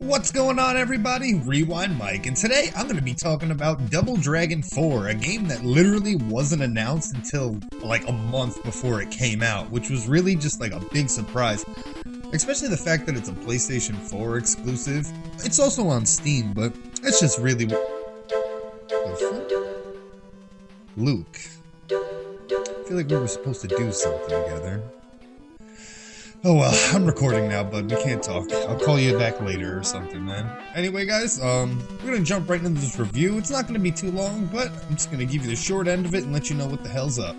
What's going on, everybody? Rewind Mike, and today I'm going to be talking about Double Dragon 4, a game that literally wasn't announced until like a month before it came out, which was really just like a big surprise, especially the fact that it's a PlayStation 4 exclusive. It's also on Steam, but it's just really... Luke. I feel like we were supposed to do something together. Oh well, I'm recording now, bud. We can't talk. I'll call you back later or something, man. Anyway, guys, we're gonna jump right into this review. It's not gonna be too long, but I'm just gonna give you the short end of it and let you know what the hell's up.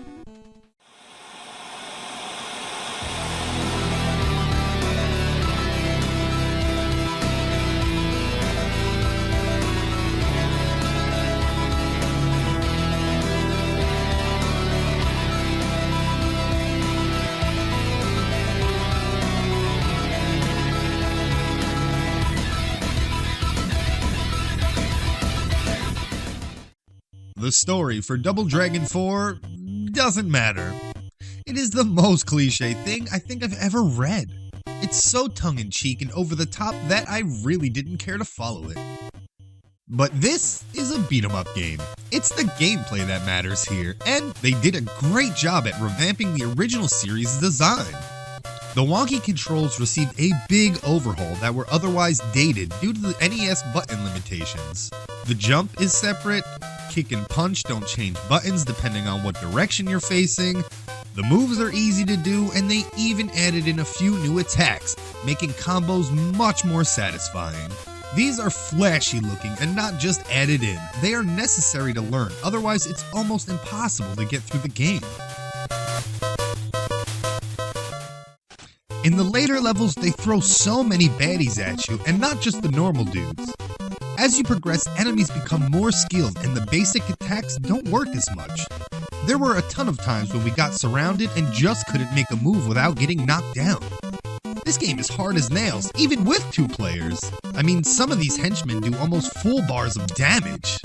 The story for Double Dragon 4 doesn't matter. It is the most cliche thing I think I've ever read. It's so tongue-in-cheek and over the top that I really didn't care to follow it. But this is a beat-em-up game. It's the gameplay that matters here, and they did a great job at revamping the original series' design. The wonky controls received a big overhaul that were otherwise dated due to the NES button limitations. The jump is separate, kick and punch don't change buttons depending on what direction you're facing, the moves are easy to do, and they even added in a few new attacks, making combos much more satisfying. These are flashy looking and not just added in, they are necessary to learn, otherwise it's almost impossible to get through the game. In the later levels, they throw so many baddies at you, and not just the normal dudes. As you progress, enemies become more skilled and the basic attacks don't work as much. There were a ton of times when we got surrounded and just couldn't make a move without getting knocked down. This game is hard as nails, even with 2 players. I mean, some of these henchmen do almost full bars of damage.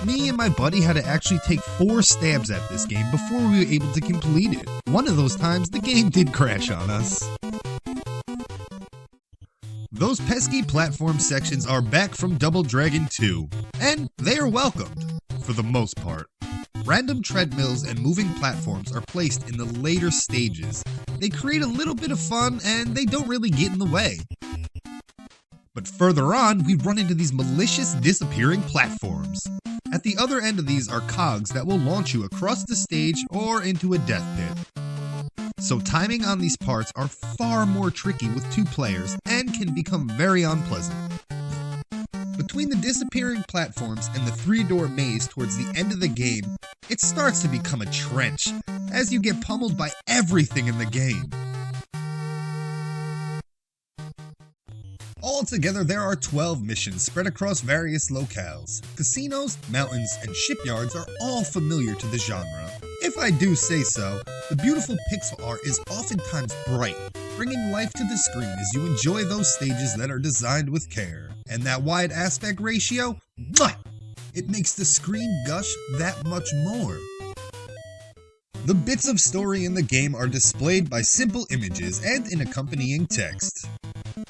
Me and my buddy had to actually take 4 stabs at this game before we were able to complete it. One of those times, the game did crash on us. Those pesky platform sections are back from Double Dragon 2, and they are welcomed, for the most part. Random treadmills and moving platforms are placed in the later stages. They create a little bit of fun, and they don't really get in the way. But further on, we run into these malicious disappearing platforms. At the other end of these are cogs that will launch you across the stage or into a death pit. So timing on these parts are far more tricky with 2 players and can become very unpleasant. Between the disappearing platforms and the 3-door maze towards the end of the game, it starts to become a trench, as you get pummeled by everything in the game. Altogether, there are 12 missions spread across various locales. Casinos, mountains, and shipyards are all familiar to the genre. If I do say so, the beautiful pixel art is oftentimes bright, bringing life to the screen as you enjoy those stages that are designed with care. And that wide aspect ratio, mwah! It makes the screen gush that much more. The bits of story in the game are displayed by simple images and in accompanying text.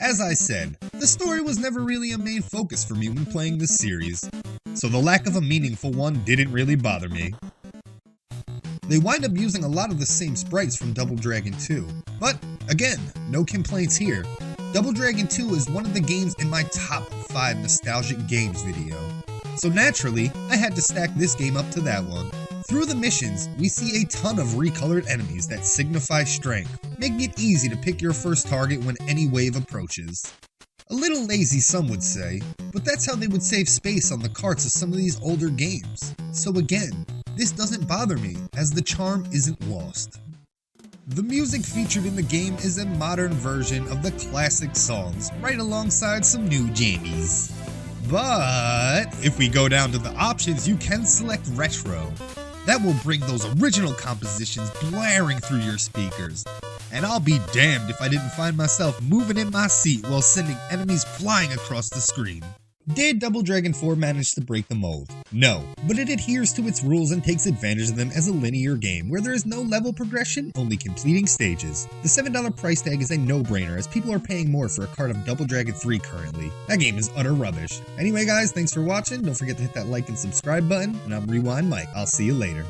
As I said, the story was never really a main focus for me when playing this series, so the lack of a meaningful one didn't really bother me. They wind up using a lot of the same sprites from Double Dragon 2, but again, no complaints here. Double Dragon 2 is one of the games in my top 5 nostalgic games video, so naturally, I had to stack this game up to that one. Through the missions, we see a ton of recolored enemies that signify strength, making it easy to pick your first target when any wave approaches. A little lazy, some would say, but that's how they would save space on the carts of some of these older games. So again, this doesn't bother me, as the charm isn't lost. The music featured in the game is a modern version of the classic songs, right alongside some new jammies. But if we go down to the options, you can select retro. That will bring those original compositions blaring through your speakers. And I'll be damned if I didn't find myself moving in my seat while sending enemies flying across the screen. Did Double Dragon 4 manage to break the mold? No, but it adheres to its rules and takes advantage of them as a linear game where there is no level progression, only completing stages. The $7 price tag is a no-brainer as people are paying more for a card of Double Dragon 3 currently. That game is utter rubbish. Anyway guys, thanks for watching, don't forget to hit that like and subscribe button, and I'm Rewind Mike. I'll see you later.